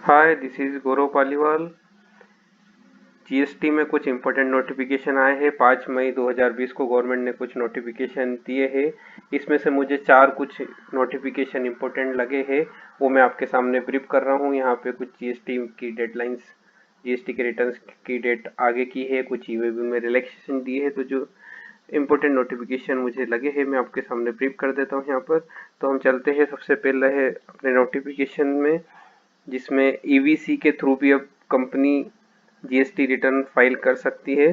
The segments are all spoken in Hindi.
Hi, this is Gaurav Paliwal. GST में कुछ इम्पोर्टेंट नोटिफिकेशन आए हैं। 5 मई 2020 को गवर्नमेंट ने कुछ नोटिफिकेशन दिए हैं। इसमें से मुझे 4 कुछ नोटिफिकेशन इम्पोर्टेंट लगे हैं, वो मैं आपके सामने ब्रीफ कर रहा हूँ। यहाँ पे कुछ जीएसटी की डेडलाइंस, जीएसटी के रिटर्न्स की डेट आगे की है, कुछ ईवेबी में रिलैक्सेशन दिए है। तो जो इम्पोर्टेंट नोटिफिकेशन मुझे लगे हैं मैं आपके सामने ब्रीफ कर देता हूँ यहाँ पर। तो हम चलते हैं सबसे पहले है अपने नोटिफिकेशन में, जिसमें ईवीसी के थ्रू भी अब कंपनी जीएसटी रिटर्न फाइल कर सकती है।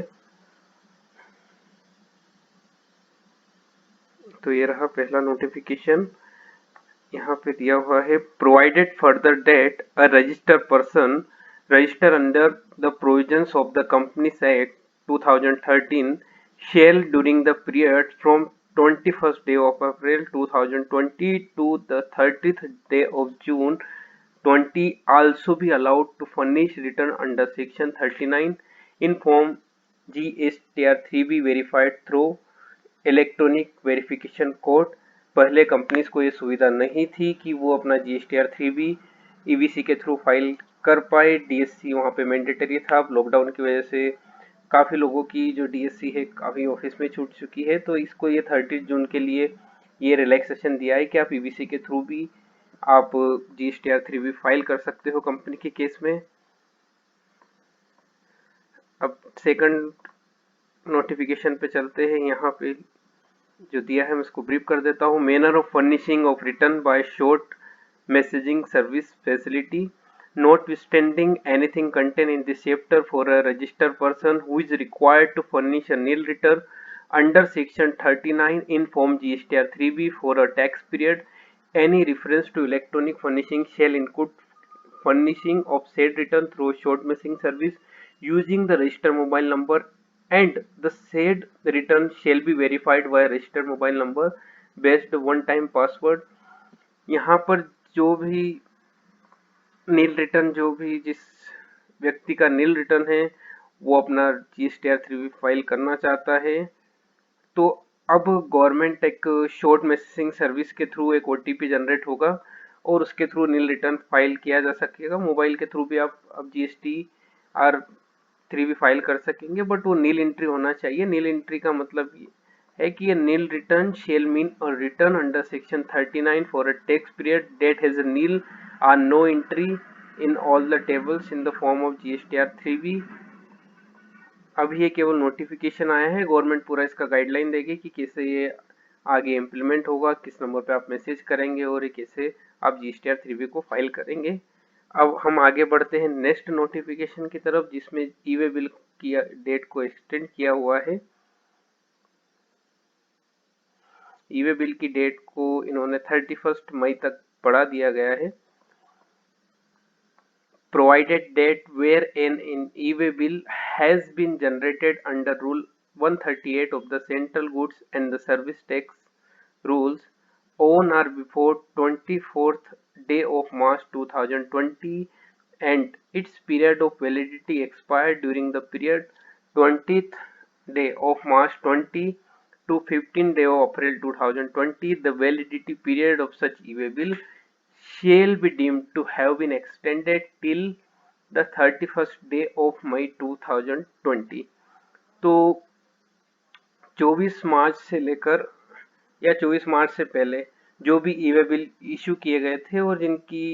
तो ये रहा पहला नोटिफिकेशन। यहाँ पे दिया हुआ है, provided further that a registered person register under the provisions of the Companies Act 2013 shall during the period from 21st day of April 2020 to the 30th day of June 20 also be allowed to furnish return under section 39 in form GSTR 3B verified through electronic verification code. पहले कंपनीज को ये सुविधा नहीं थी कि वो अपना GSTR 3B ईवीसी के थ्रू फाइल कर पाए। डीएससी वहाँ पे मैंडेटरी था। अब लॉकडाउन की वजह से काफ़ी लोगों की जो डीएससी है काफ़ी ऑफिस में छूट चुकी है, तो इसको ये 30 जून के लिए ये रिलैक्सेशन दिया है कि आप ईवीसी के थ्रू भी आप GSTR 3B फाइल कर सकते हो कंपनी के केस में। अब सेकंड नोटिफिकेशन पे चलते हैं। यहाँ पे जो दिया है मैं इसको ब्रीफ कर देता हूँ। Manner of furnishing of return by short messaging service facility notwithstanding anything contained in this chapter for a registered person who is required to furnish a nil return under section 39 in form GSTR 3B for a tax period, any reference to electronic furnishing shall include furnishing of said return through a short messaging service using the registered mobile number, and the said return shall be verified via registered mobile number based one time password। यहाँ पर जो भी नील रिटर्न, जो भी जिस व्यक्ति का नील रिटर्न है वो अपना GSTR 3B फाइल करना चाहता है, तो अब गवर्नमेंट एक शॉर्ट मैसेजिंग सर्विस के थ्रू एक OTP जनरेट होगा और उसके थ्रू नील रिटर्न फाइल किया जा सकेगा। मोबाइल के थ्रू भी आप अब GSTR 3B फाइल कर सकेंगे, बट वो नील एंट्री होना चाहिए। नील एंट्री का मतलब ये है कि ये नील रिटर्न शेल मीन और return under section 39 for a tax period that has a nil or no entry in all the tables in the form of GSTR 3B। अब ये केवल नोटिफिकेशन आया है, गवर्नमेंट पूरा इसका गाइडलाइन देगी कि कैसे ये आगे इम्प्लीमेंट होगा, किस नंबर पे आप मैसेज करेंगे और ये कैसे आप GSTR 3B को फाइल करेंगे। अब हम आगे बढ़ते हैं नेक्स्ट नोटिफिकेशन की तरफ, जिसमें ई वे बिल की डेट को एक्सटेंड किया हुआ है। ई वे बिल की डेट को इन्होंने 31 मई तक बढ़ा दिया गया है। provided that wherein an e-way bill has been generated under Rule 138 of the Central Goods and the Service Tax rules on or before 24th day of March 2020 and its period of validity expired during the period 20th day of March 20 to 15th day of April 2020, the validity period of such e-way bill shall be deemed to have been extended till the 31st day of May 2020। तो 24 मार्च से लेकर या 24 मार्च से पहले जो भी ई वे बिल इशू किए गए थे और जिनकी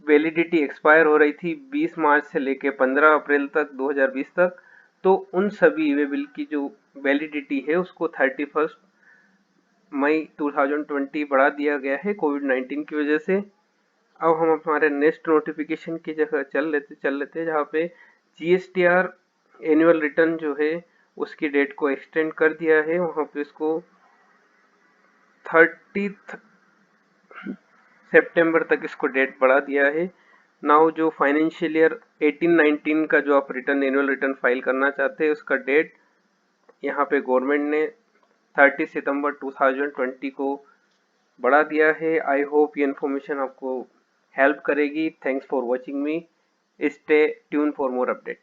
वैलिडिटी एक्सपायर हो रही थी 20 मार्च से लेकर 15 अप्रैल तक 2020 तक, तो उन सभी ई वे बिल की जो वैलिडिटी है उसको 31 मई 2020 बढ़ा दिया गया है कोविड-19 की वजह से। अब हम हमारे नेक्स्ट नोटिफिकेशन की जगह चल लेते जहाँ पे GSTR एनुअल रिटर्न जो है उसकी डेट को एक्सटेंड कर दिया है। वहाँ पे इसको 30 सितंबर तक इसको डेट बढ़ा दिया है। नाउ जो फाइनेंशियल ईयर 18-19 का जो आप रिटर्न एनुअल रिटर्न फाइल करना चाहते हैं उसका डेट यहाँ पे गवर्नमेंट ने 30 सितंबर 2020 को बढ़ा दिया है। आई होप ये इन्फॉर्मेशन आपको हेल्प करेगी। Thanks for watching me. Stay tune for more update.